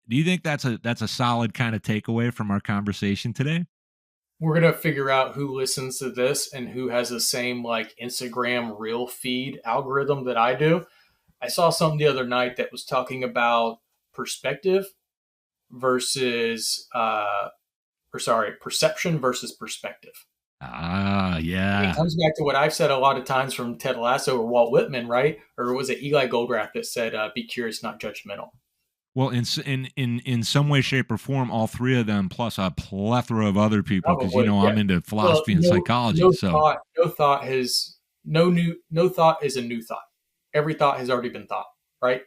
Do you think that's a solid kind of takeaway from our conversation today? We're going to figure out who listens to this and who has the same like Instagram reel feed algorithm that I do. I saw something the other night that was talking about perspective versus, perception versus perspective. Ah, It yeah. comes back to what I've said a lot of times from Ted Lasso or Walt Whitman, right? Or was it Eli Goldratt that said, "Be curious, not judgmental." Well, in some way, shape, or form, all three of them, plus a plethora of other people, because Probably, yeah. I'm into Well, philosophy and psychology. So no thought is a new thought. Every thought has already been thought, right?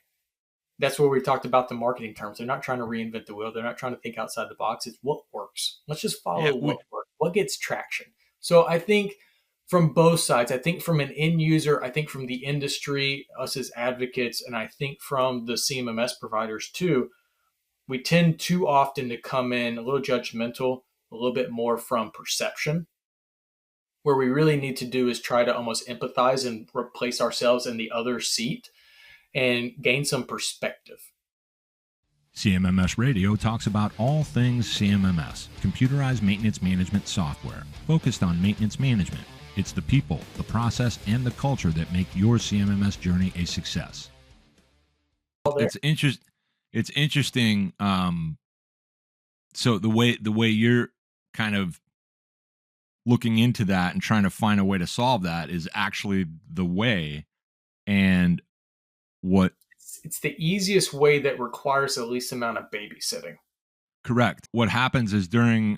That's where we talked about the marketing terms. They're not trying to reinvent the wheel. They're not trying to think outside the box. It's what works. Let's just yeah, follow what works, what gets traction. So I think from both sides, I think from an end user, I think from the industry, us as advocates, and I think from the CMMS providers too, we tend too often to come in a little judgmental, a little bit more from perception. Where we really need to do is try to almost empathize and replace ourselves in the other seat and gain some perspective. CMMS Radio talks about all things CMMS, computerized maintenance management software, focused on maintenance management. It's the people, the process, and the culture that make your CMMS journey a success. It's interesting. So the way you're kind of looking into that and trying to find a way to solve that is actually the way. And what it's the easiest way that requires the least amount of babysitting. Correct. What happens is during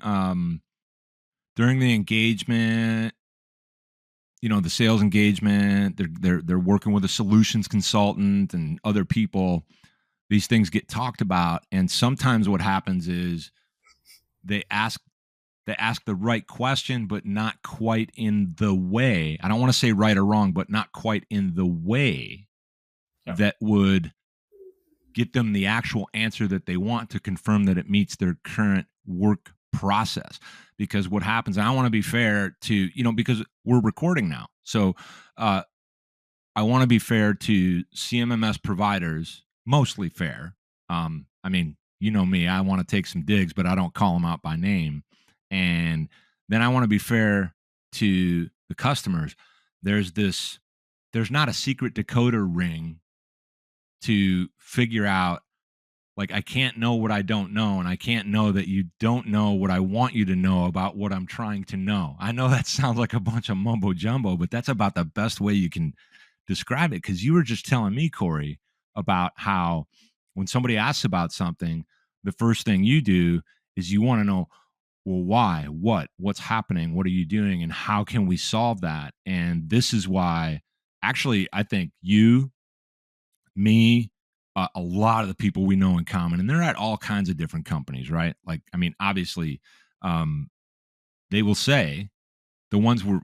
the engagement, the sales engagement, they're working with a solutions consultant and other people. These things get talked about, and sometimes what happens is they ask the right question, but not quite in the way. I don't want to say right or wrong, but not quite in the way that would get them the actual answer that they want to confirm that it meets their current work process. Because what happens, and I want to be fair to, because we're recording now. So I want to be fair to CMMS providers, mostly fair. I mean, you know me, I want to take some digs, but I don't call them out by name. And then I want to be fair to the customers. There's not a secret decoder ring to figure out, like, I can't know what I don't know, and I can't know that you don't know what I want you to know about what I'm trying to know. I know that sounds like a bunch of mumbo jumbo, but that's about the best way you can describe it. Because you were just telling me, Corey, about how when somebody asks about something, the first thing you do is you want to know, well, why, what's happening, what are you doing, and how can we solve that? And this is why, actually, I think you, me, a lot of the people we know in common, and they're at all kinds of different companies, right? Like, I mean, obviously, they will say, the ones we're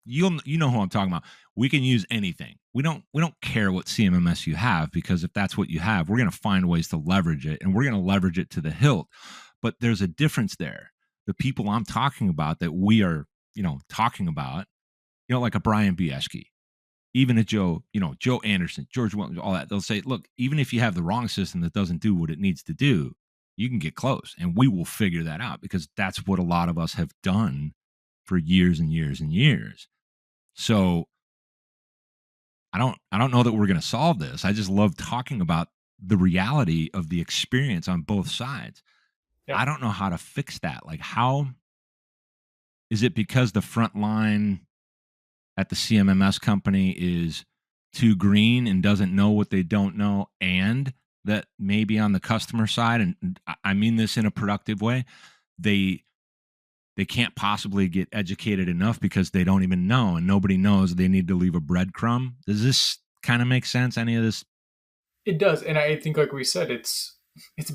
you know who I'm talking about. We can use anything. We don't care what CMMS you have, because if that's what you have, we're going to find ways to leverage it, and we're going to leverage it to the hilt. But there's a difference there. The people I'm talking about, that we are, talking about, like a Brian Bieschke, even a Joe Anderson, George Williams, all that. They'll say, look, even if you have the wrong system that doesn't do what it needs to do, you can get close, and we will figure that out, because that's what a lot of us have done for years and years and years. So I don't know that we're going to solve this. I just love talking about the reality of the experience on both sides. Yep. I don't know how to fix that. Like, how is it because the front line at the CMMS company is too green and doesn't know what they don't know, and that maybe on the customer side, and I mean this in a productive way, they can't possibly get educated enough because they don't even know, and nobody knows they need to leave a breadcrumb? Does this kind of make sense, any of this? It does. And I think, like we said, it's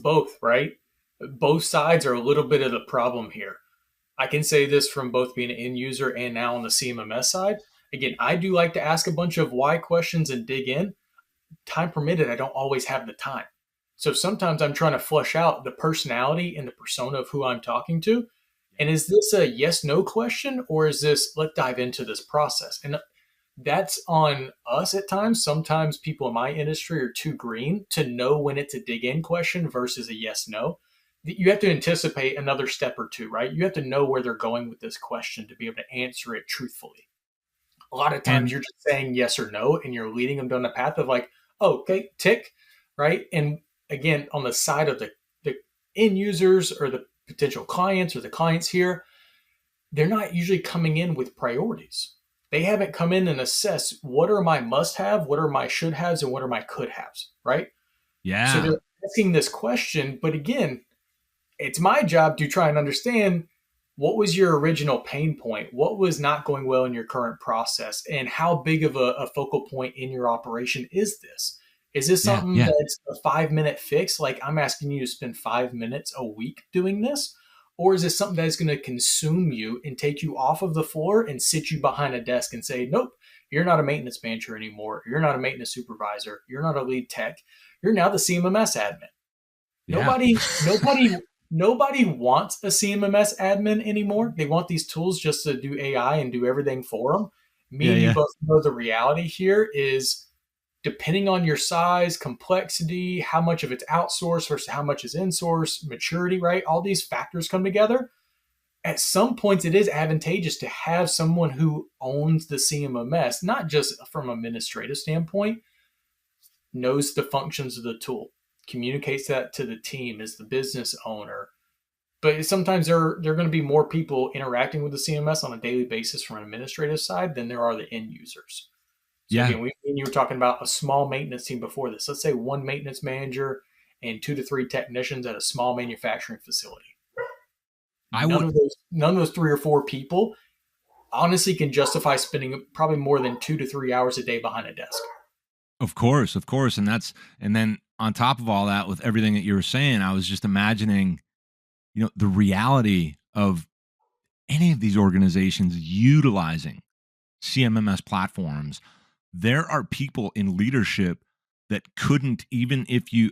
both, right? Both sides are a little bit of the problem here. I can say this from both being an end user and now on the CMMS side. Again, I do like to ask a bunch of why questions and dig in. Time permitted, I don't always have the time. So sometimes I'm trying to flush out the personality and the persona of who I'm talking to. And is this a yes, no question, or is this, let's dive into this process? And That's on us at times. Sometimes people in my industry are too green to know when it's a dig in question versus a yes no. You have to anticipate another step or two, right? You have to know where they're going with this question to be able to answer it truthfully. A lot of times And you're just saying yes or no and you're leading them down the path of like, oh, okay, tick, right? And again, on the side of the end users or the potential clients or the clients here, they're not usually coming in with priorities. They haven't come in and assessed what are my must have, what are my should haves, and what are my could haves, right? So yeah, they're asking this question, but again, it's my job to try and understand what was your original pain point? What was not going well in your current process? And how big of a focal point in your operation is this? Is this yeah, something yeah, that's a 5 minute fix? Like I'm asking you to spend 5 minutes a week doing this? Or is this something that is going to consume you and take you off of the floor and sit you behind a desk and say, nope, you're not a maintenance manager anymore. You're not a maintenance supervisor. You're not a lead tech. You're now the CMMS admin. yeah, Nobody wants a CMMS admin anymore. They want these tools just to do AI and do everything for them. Me yeah, and you yeah, both know the reality here is depending on your size, complexity, how much of it's outsourced versus how much is insourced, maturity, right? All these factors come together. At some points, it is advantageous to have someone who owns the CMMS, not just from an administrative standpoint, knows the functions of the tool, communicates that to the team as the business owner. But sometimes there are going to be more people interacting with the CMS on a daily basis from an administrative side than there are the end users. So yeah. again, you were talking about a small maintenance team before this. Let's say one maintenance manager and 2 to 3 technicians at a small manufacturing facility. I would, None of those 3 or 4 people honestly can justify spending probably more than 2 to 3 hours a day behind a desk. of course, and then on top of all that, with everything that you were saying, I was just imagining, the reality of any of these organizations utilizing CMMS platforms. There are people in leadership that couldn't, even if you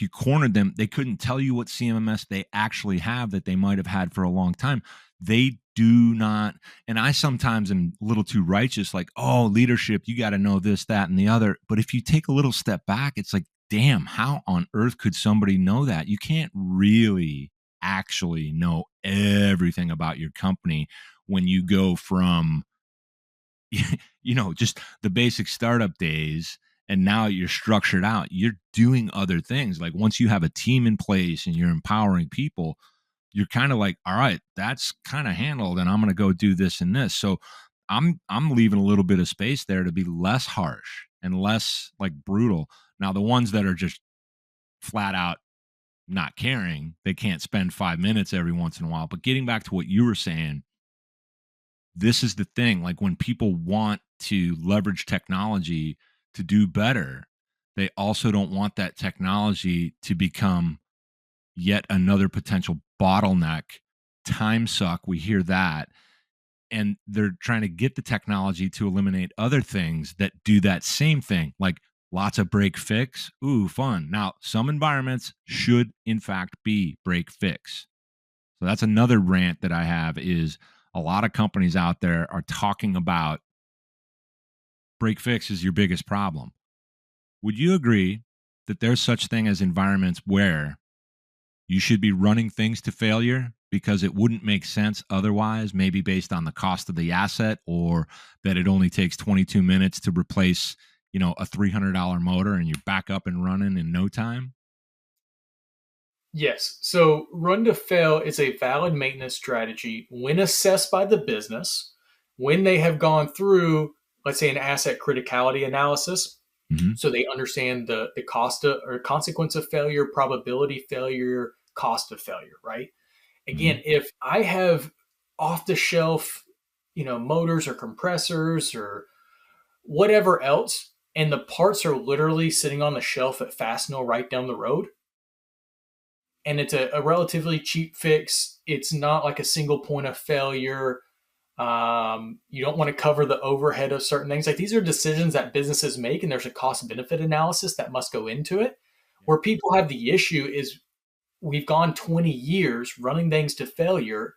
cornered them, they couldn't tell you what CMMS they actually have that they might have had for a long time. They do not. And I sometimes am a little too righteous, like, oh, leadership, you got to know this, that, and the other. But if you take a little step back, it's like, damn, how on earth could somebody know that? You can't really actually know everything about your company when you go from just the basic startup days, and now you're structured out. You're doing other things. Like once you have a team in place and you're empowering people, you're kind of like, all right, that's kind of handled, and I'm going to go do this and this. So I'm leaving a little bit of space there to be less harsh and less like brutal. Now the ones that are just flat out not caring, they can't spend 5 minutes every once in a while. But getting back to what you were saying, this is the thing. Like when people want to leverage technology to do better, they also don't want that technology to become yet another potential bottleneck, time suck. We hear that. And they're trying to get the technology to eliminate other things that do that same thing, like lots of break fix. Ooh, fun. Now, some environments should, in fact, be break fix. So that's another rant that I have is a lot of companies out there are talking about break fix is your biggest problem. Would you agree that there's such thing as environments where you should be running things to failure because it wouldn't make sense otherwise, maybe based on the cost of the asset, or that it only takes 22 minutes to replace, a $300 motor and you're back up and running in no time? Yes. So run to fail is a valid maintenance strategy when assessed by the business, when they have gone through, let's say, an asset criticality analysis. Mm-hmm. So they understand the cost of, or consequence of failure, probability failure, cost of failure, right? Mm-hmm. Again, if I have off the shelf, motors or compressors or whatever else, and the parts are literally sitting on the shelf at Fastenal right down the road, and it's a relatively cheap fix. It's not like a single point of failure. You don't want to cover the overhead of certain things. Like these are decisions that businesses make, and there's a cost benefit analysis that must go into it. Where people have the issue is we've gone 20 years running things to failure,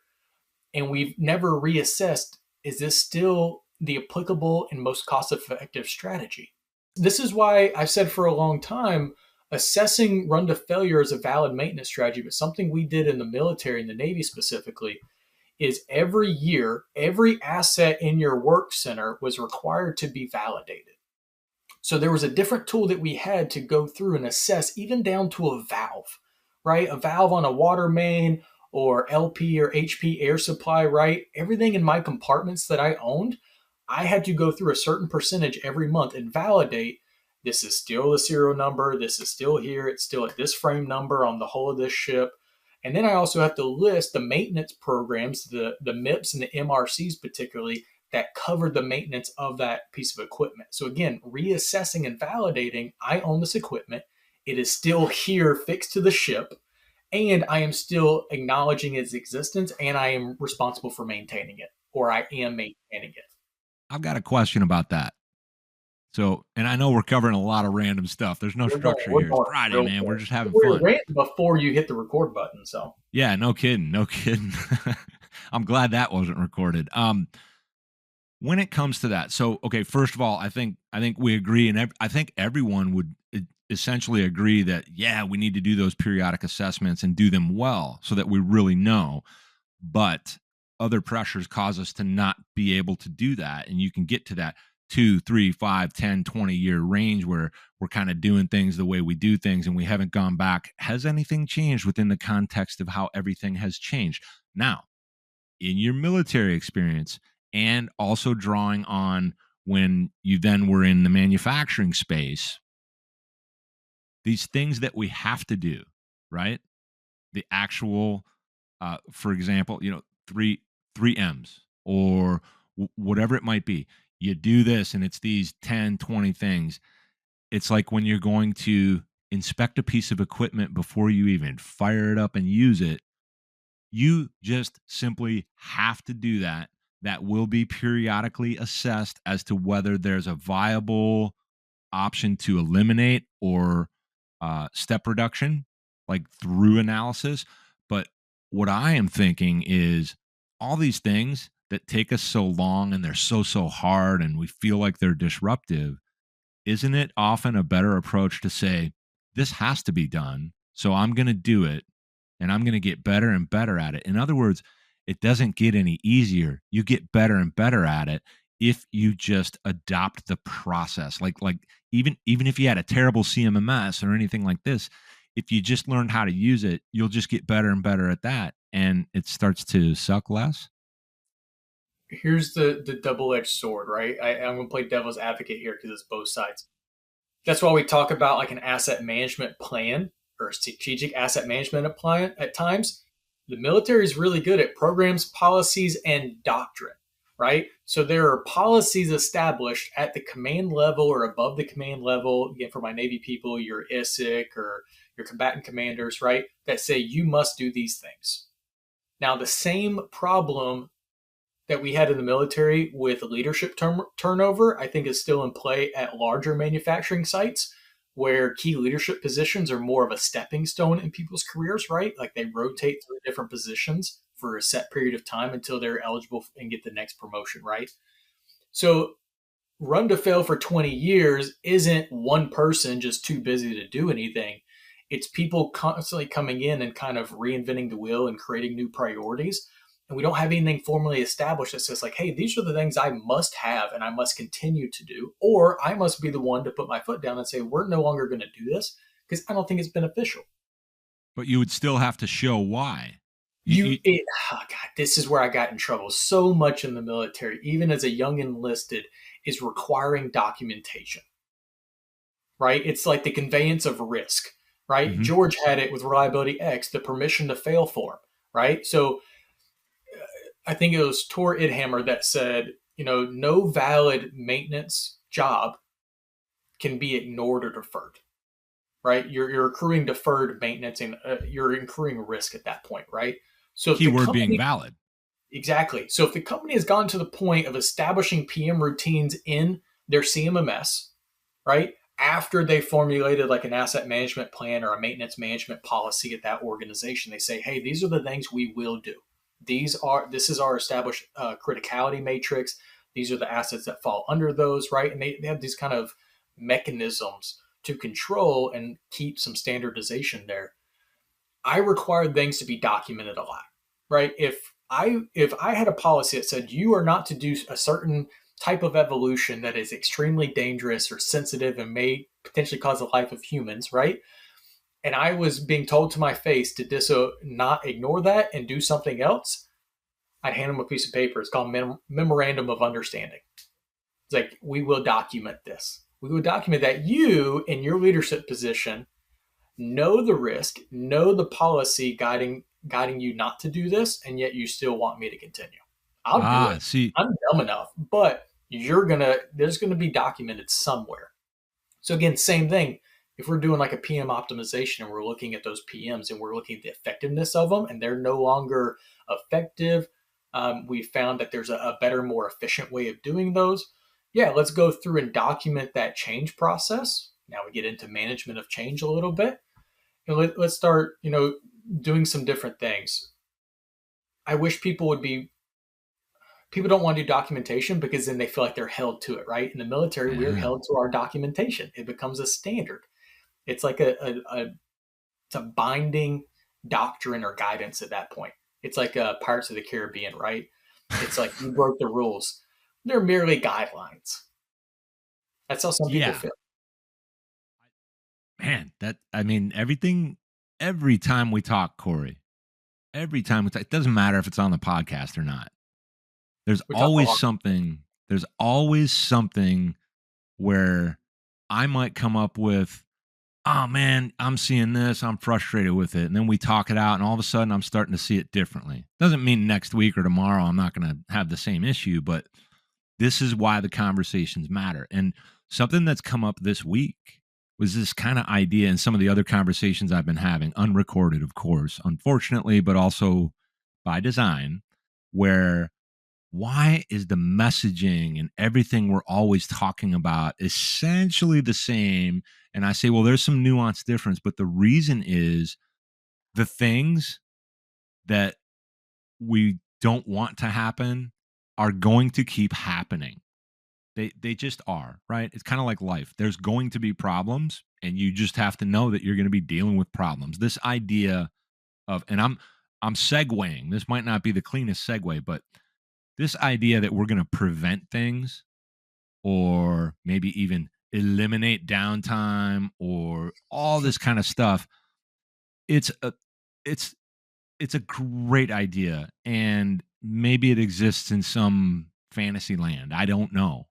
and we've never reassessed, is this still the applicable and most cost effective strategy. This is why I've said for a long time, assessing run to failure is a valid maintenance strategy, but something we did in the military, in the Navy specifically, is every year, every asset in your work center was required to be validated. So there was a different tool that we had to go through and assess, even down to a valve, right? A valve on a water main or LP or HP air supply, right? Everything in my compartments that I owned, I had to go through a certain percentage every month and validate this is still the serial number, this is still here, it's still at this frame number on the whole of this ship. And then I also have to list the maintenance programs, the MIPS and the MRCs particularly, that covered the maintenance of that piece of equipment. So again, reassessing and validating, I own this equipment. It is still here fixed to the ship, and I am still acknowledging its existence, and I am responsible for maintaining it, or I am maintaining it. I've got a question about that. So, and I know we're covering a lot of random stuff. There's no structure here. It's Friday, man. We're just having fun. We're ranting before you hit the record button. So yeah, no kidding. I'm glad that wasn't recorded. When it comes to that, so okay, first of all, I think we agree, and I think everyone would essentially agree that we need to do those periodic assessments and do them well so that we really know. But other pressures cause us to not be able to do that, and you can get to that 2, 3, 5, 10, 20-year range where we're kind of doing things the way we do things and we haven't gone back. Has anything changed within the context of how everything has changed? Now, in your military experience, and also drawing on when you then were in the manufacturing space, these things that we have to do, right? The actual, for example, three M's or whatever it might be. You do this and it's these 10, 20 things. It's like when you're going to inspect a piece of equipment before you even fire it up and use it, you just simply have to do that. That will be periodically assessed as to whether there's a viable option to eliminate or step reduction, like through analysis. But what I am thinking is all these things that take us so long and they're so hard and we feel like they're disruptive, isn't it often a better approach to say, this has to be done, so I'm going to do it, and I'm going to get better and better at it. In other words, it doesn't get any easier. You get better and better at it if you just adopt the process. Like even if you had a terrible CMMS or anything like this, if you just learned how to use it, you'll just get better and better at that, and it starts to suck less. Here's the double-edged sword, right? I'm going to play devil's advocate here because it's both sides. That's why we talk about like an asset management plan or strategic asset management plan at times. The military is really good at programs, policies, and doctrine, right? So there are policies established at the command level or above the command level. Again, for my Navy people, your ISIC or your combatant commanders, right? That say you must do these things. Now, the same problem that we had in the military with leadership turnover, I think is still in play at larger manufacturing sites where key leadership positions are more of a stepping stone in people's careers, right? Like they rotate through different positions for a set period of time until they're eligible and get the next promotion, right? So run to fail for 20 years isn't one person just too busy to do anything. It's people constantly coming in and kind of reinventing the wheel and creating new priorities. And we don't have anything formally established that says like, hey, these are the things I must have and I must continue to do, or I must be the one to put my foot down and say, we're no longer going to do this because I don't think it's beneficial. But you would still have to show why. God, this is where I got in trouble. So much in the military, even as a young enlisted, is requiring documentation, right? It's like the conveyance of risk, right? Mm-hmm. George had it with Reliability X, the permission to fail form, right? So I think it was Tor Idhammer that said, no valid maintenance job can be ignored or deferred, right? You're accruing deferred maintenance and you're incurring risk at that point, right? So keyword being valid. Exactly. So if the company has gone to the point of establishing PM routines in their CMMS, right, after they formulated like an asset management plan or a maintenance management policy at that organization, they say, hey, these are the things we will do. This is our established criticality matrix. These are the assets that fall under those, right? And they have these kind of mechanisms to control and keep some standardization there. I require things to be documented a lot, right? If I had a policy that said you are not to do a certain type of evolution that is extremely dangerous or sensitive and may potentially cause the life of humans, right? And I was being told to my face to not ignore that and do something else, I'd hand them a piece of paper. It's called Memorandum of Understanding. It's like, we will document this. We will document that you, in your leadership position, know the risk, know the policy guiding you not to do this, and yet you still want me to continue. I'll do it. See, I'm dumb enough, but there's gonna be documented somewhere. So again, same thing. If we're doing like a PM optimization and we're looking at those PMs and we're looking at the effectiveness of them and they're no longer effective, we found that there's a better, more efficient way of doing those. Yeah, let's go through and document that change process. Now we get into management of change a little bit. And let's start, doing some different things. I wish people don't want to do documentation because then they feel like they're held to it, right? In the military, we're held to our documentation. It becomes a standard. It's like it's a binding doctrine or guidance at that point. It's like Pirates of the Caribbean, right? It's like you broke the rules. They're merely guidelines. That's how some people feel. Man, every time we talk, Corey, it doesn't matter if it's on the podcast or not. There's always something where I might come up with, oh man, I'm seeing this, I'm frustrated with it. And then we talk it out and all of a sudden I'm starting to see it differently. Doesn't mean next week or tomorrow I'm not going to have the same issue, but this is why the conversations matter. And something that's come up this week was this kind of idea in some of the other conversations I've been having, unrecorded, of course, unfortunately, but also by design, where why is the messaging and everything we're always talking about essentially the same? And I say, well, there's some nuanced difference, but the reason is the things that we don't want to happen are going to keep happening. They just are, right? It's kind of like life. There's going to be problems, and you just have to know that you're going to be dealing with problems. This idea of, and I'm segueing. This might not be the cleanest segue, but this idea that we're going to prevent things or maybe even eliminate downtime or all this kind of stuff, it's a great idea, and maybe it exists in some fantasy land. I don't know.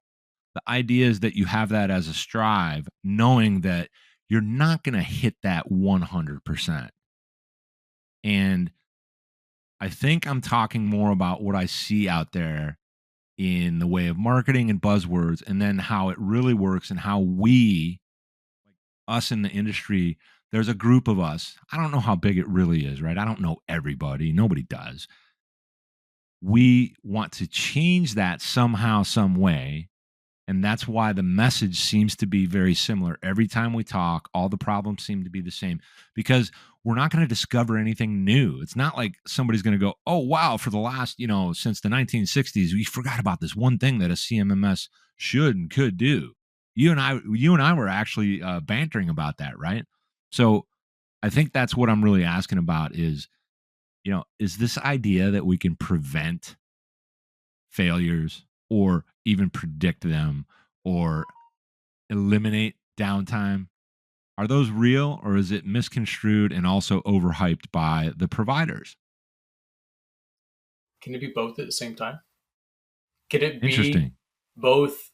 The idea is that you have that as a strive, knowing that you're not going to hit that 100%. And I think I'm talking more about what I see out there in the way of marketing and buzzwords, and then how it really works and how we, like us in the industry, there's a group of us. I don't know how big it really is, right? I don't know everybody. Nobody does. We want to change that somehow, some way. And that's why the message seems to be very similar. Every time we talk, all the problems seem to be the same, because we're not going to discover anything new. It's not like somebody's going to go, oh, wow, for the last, since the 1960s, we forgot about this one thing that a CMMS should and could do. You and I were actually bantering about that, right? So I think that's what I'm really asking about is this idea that we can prevent failures or even predict them or eliminate downtime. Are those real, or is it misconstrued and also overhyped by the providers? Can it be both at the same time? Could it Interesting. be both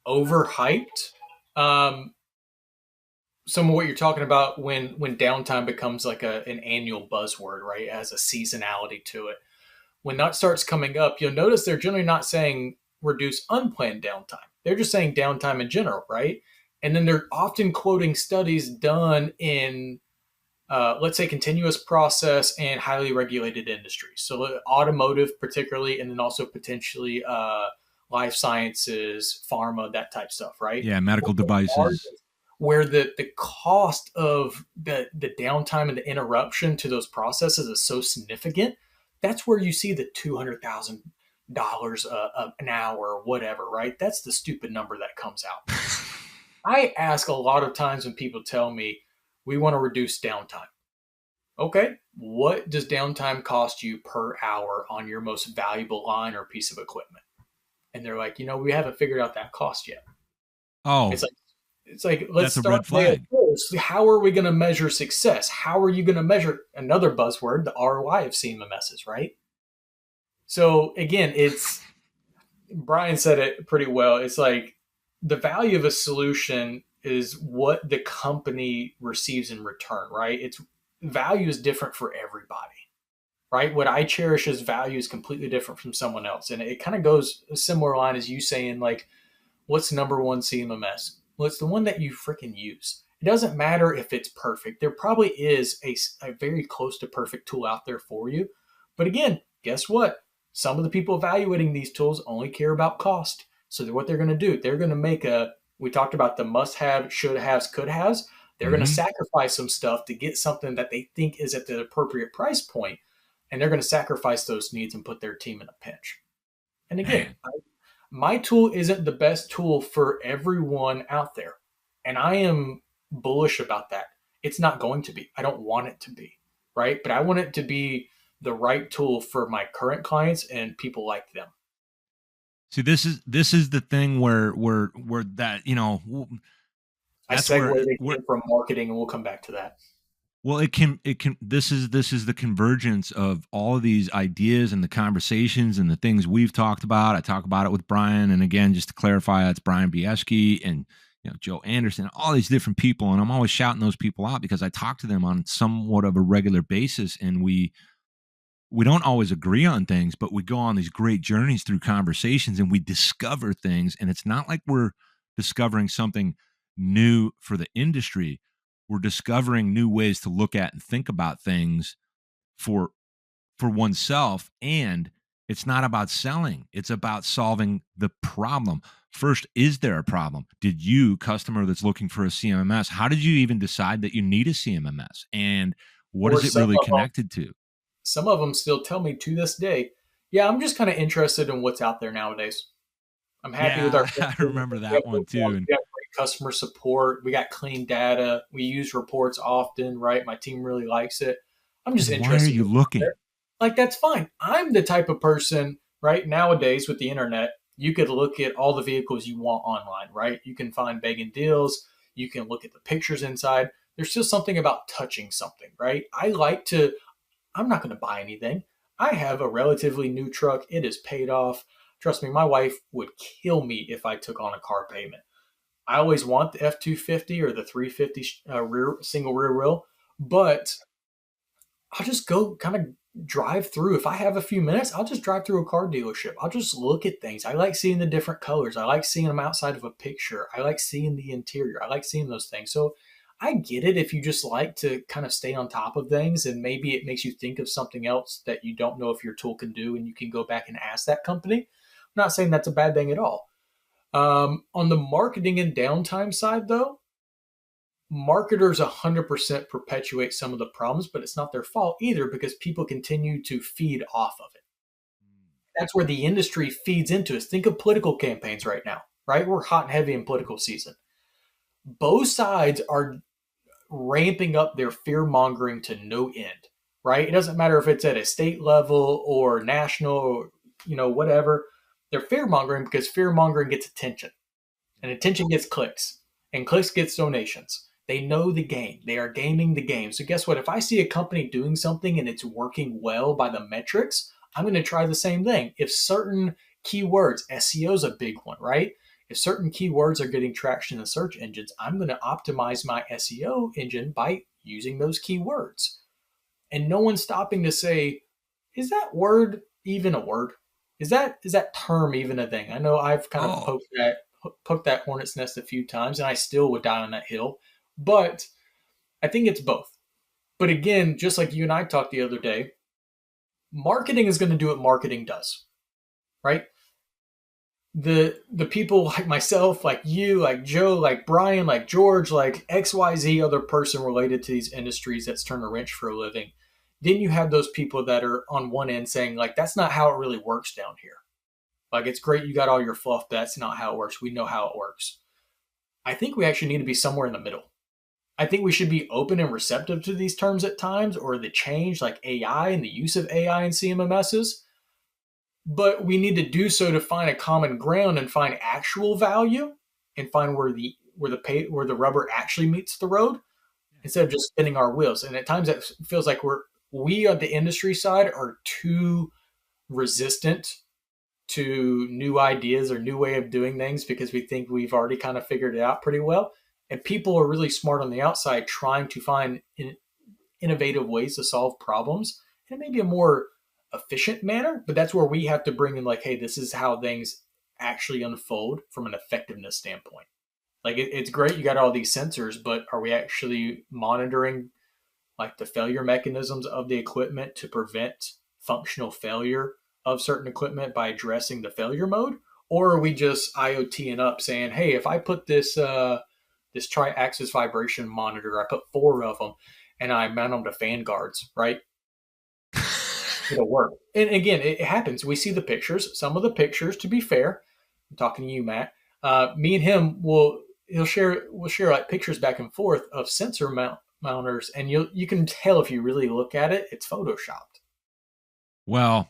overhyped? Some of what you're talking about when downtime becomes like an annual buzzword, right? It has a seasonality to it. When that starts coming up, you'll notice they're generally not saying reduce unplanned downtime. They're just saying downtime in general, right? And then they're often quoting studies done in, let's say, continuous process and highly regulated industries. So automotive particularly, and then also potentially life sciences, pharma, that type stuff, right? Yeah, medical devices. Where the cost of the downtime and the interruption to those processes is so significant. That's where you see the $200,000 an hour or whatever, right? That's the stupid number that comes out. I ask a lot of times when people tell me we want to reduce downtime. Okay, what does downtime cost you per hour on your most valuable line or piece of equipment? And they're like, we haven't figured out that cost yet. Oh, It's like let's that's a start red flag. first. How are we going to measure success? How are you going to measure another buzzword, the ROI of CMMSs, right? So again, Brian said it pretty well. It's like the value of a solution is what the company receives in return, right? It's value is different for everybody, right? What I cherish as value is completely different from someone else. And it kind of goes a similar line as you saying, like, what's number one CMMS? Well, it's the one that you freaking use. It doesn't matter if it's perfect. There probably is a very close to perfect tool out there for you. But again, guess what? Some of the people evaluating these tools only care about cost. So what they're going to do, they're going to we talked about the must have, should haves, could haves. They're going to sacrifice some stuff to get something that they think is at the appropriate price point, and they're going to sacrifice those needs and put their team in a pinch. And again, my tool isn't the best tool for everyone out there, and I am bullish about that. It's not going to be. I don't want it to be, right? But I want it to be the right tool for my current clients and people like them. See, this is the thing where that, that's where from marketing, and we'll come back to that. Well, it can this is the convergence of all of these ideas and the conversations and the things we've talked about. I talk about it with Brian, and again, just to clarify, that's Brian Bieski and Joe Anderson, all these different people, and I'm always shouting those people out because I talk to them on somewhat of a regular basis, and we don't always agree on things, but we go on these great journeys through conversations and we discover things. And it's not like we're discovering something new for the industry. We're discovering new ways to look at and think about things for oneself. And it's not about selling. It's about solving the problem. First, is there a problem? Did you, customer that's looking for a CMMS, how did you even decide that you need a CMMS? And what is it really connected to? Some of them still tell me to this day, yeah, I'm just kind of interested in what's out there nowadays. I'm happy with our. I remember that one too. We got great customer support. We got clean data. We use reports often, right? My team really likes it. I'm just interested. Why are you looking? Like, that's fine. I'm the type of person, right? Nowadays with the internet, you could look at all the vehicles you want online, right? You can find begging deals. You can look at the pictures inside. There's still something about touching something, right? I'm not going to buy anything. I have a relatively new truck. It is paid off. Trust me, my wife would kill me if I took on a car payment. I always want the F-250 or the 350 single rear wheel, but I'll just go kind of drive through. If I have a few minutes, I'll just drive through a car dealership. I'll just look at things. I like seeing the different colors. I like seeing them outside of a picture. I like seeing the interior. I like seeing those things. So I get it if you just like to kind of stay on top of things, and maybe it makes you think of something else that you don't know if your tool can do, and you can go back and ask that company. I'm not saying that's a bad thing at all. On the marketing and downtime side, though, marketers 100% perpetuate some of the problems, but it's not their fault either because people continue to feed off of it. That's where the industry feeds into us. Think of political campaigns right now, right? We're hot and heavy in political season. Both sides are ramping up their fear mongering to no end, right? It doesn't matter if it's at a state level or national or, whatever. They're fear mongering because fear mongering gets attention, and attention gets clicks, and clicks gets donations. They know the game. They are gaming the game. So guess what? If I see a company doing something and it's working well by the metrics, I'm going to try the same thing. If certain keywords, SEO is a big one, right? If certain keywords are getting traction in search engines, I'm going to optimize my SEO engine by using those keywords. And no one's stopping to say, is that word even a word? Is that term even a thing? I know I've kind of poked that hornet's nest a few times, and I still would die on that hill. But I think it's both. But again, just like you and I talked the other day, marketing is going to do what marketing does, right? The people like myself, like you, like Joe, like Brian, like George, like XYZ other person related to these industries that's turned a wrench for a living. Then you have those people that are on one end saying, like, that's not how it really works down here. Like, it's great you got all your fluff, but that's not how it works. We know how it works. I think we actually need to be somewhere in the middle. I think we should be open and receptive to these terms at times, or the change, like AI and the use of AI in CMMSs. But we need to do so to find a common ground and find actual value, and find where the rubber actually meets the road, instead of just spinning our wheels. And at times it feels like we on the industry side are too resistant to new ideas or new way of doing things, because we think we've already kind of figured it out pretty well. And people are really smart on the outside trying to find innovative ways to solve problems in maybe a more efficient manner. But that's where we have to bring in, like, hey, this is how things actually unfold from an effectiveness standpoint. Like, it's great you got all these sensors, but are we actually monitoring, like, the failure mechanisms of the equipment to prevent functional failure of certain equipment by addressing the failure mode? Or are we just IoTing up, saying, hey, if I put this tri-axis vibration monitor, I put 4 of them, and I mount them to fan guards, right? It'll work. And again, it happens. We see the pictures. Some of the pictures, to be fair, I'm talking to you, Matt. Me and him we'll share like pictures back and forth of sensor mounters, and you can tell if you really look at it, it's photoshopped. Well,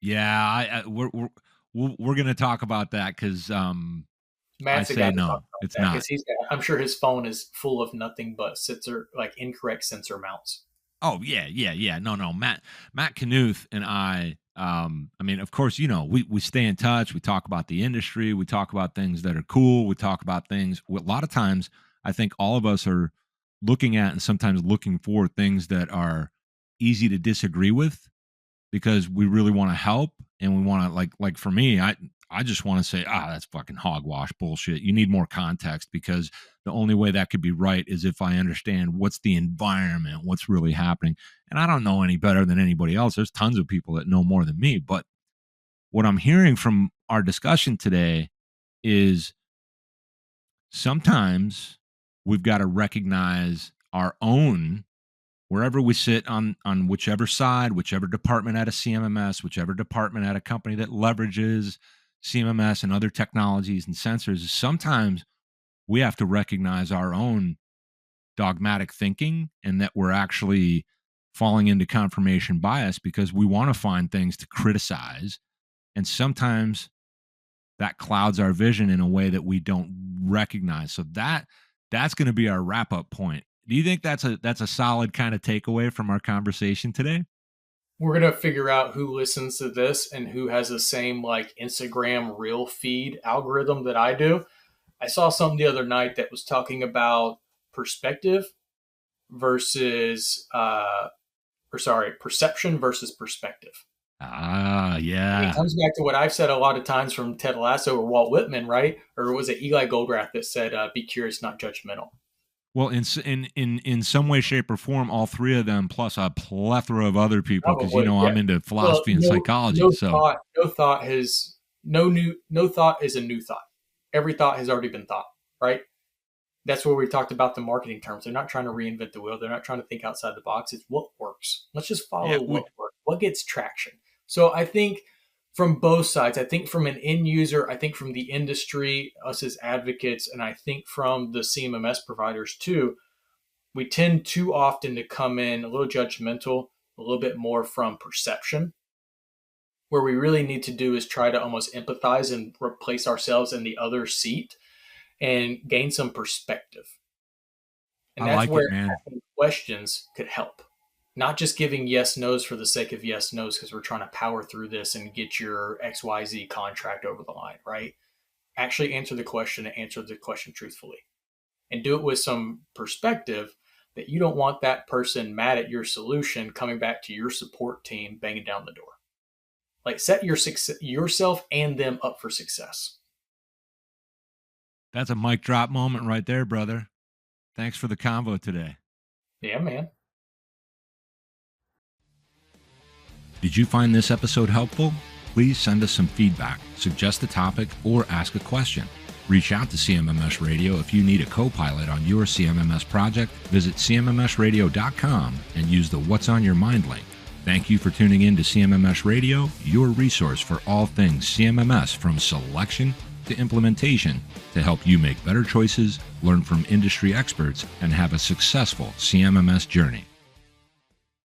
yeah, we're going to talk about that, because Matt's I say no, it's not. I'm sure his phone is full of nothing but incorrect sensor mounts. Oh yeah. No. Matt Knuth and I mean, of course, we stay in touch. We talk about the industry. We talk about things that are cool. We talk about things. A lot of times, I think all of us are looking at and sometimes looking for things that are easy to disagree with, because we really want to help, and we want to, like for me, I just want to say, that's fucking hogwash bullshit. You need more context, because the only way that could be right is if I understand what's the environment, what's really happening. And I don't know any better than anybody else. There's tons of people that know more than me. But what I'm hearing from our discussion today is sometimes we've got to recognize our own, wherever we sit on whichever side, whichever department at a CMMS, whichever department at a company that leverages CMMS and other technologies and sensors, sometimes we have to recognize our own dogmatic thinking, and that we're actually falling into confirmation bias because we want to find things to criticize. And sometimes that clouds our vision in a way that we don't recognize. So that's going to be our wrap-up point. Do you think that's a solid kind of takeaway from our conversation today? We're going to figure out who listens to this and who has the same like Instagram reel feed algorithm that I do. I saw something the other night that was talking about perception versus perspective. Yeah. And it comes back to what I've said a lot of times from Ted Lasso or Walt Whitman, right? Or was it Eli Goldrath that said, be curious, not judgmental? Well, in some way, shape, or form, all three of them, plus a plethora of other people, because I'm into philosophy and psychology. No thought is a new thought. Every thought has already been thought, right? That's where we talked about the marketing terms. They're not trying to reinvent the wheel. They're not trying to think outside the box. It's what works. Let's just follow what works. What gets traction. So I think from both sides, I think from an end user, I think from the industry, us as advocates, and I think from the CMMS providers too, we tend too often to come in a little judgmental, a little bit more from perception. Where we really need to do is try to almost empathize and replace ourselves in the other seat and gain some perspective. And that's where asking questions could help. Not just giving yes, no's for the sake of yes, no's, because we're trying to power through this and get your XYZ contract over the line, right? Actually answer the question and answer the question truthfully. And do it with some perspective that you don't want that person mad at your solution coming back to your support team banging down the door. Like, set yourself and them up for success. That's a mic drop moment right there, brother. Thanks for the convo today. Yeah, man. Did you find this episode helpful? Please send us some feedback, suggest a topic, or ask a question. Reach out to CMMS Radio if you need a co-pilot on your CMMS project. Visit CMMSradio.com and use the What's on Your Mind link. Thank you for tuning in to CMMS Radio, your resource for all things CMMS, from selection to implementation, to help you make better choices, learn from industry experts, and have a successful CMMS journey.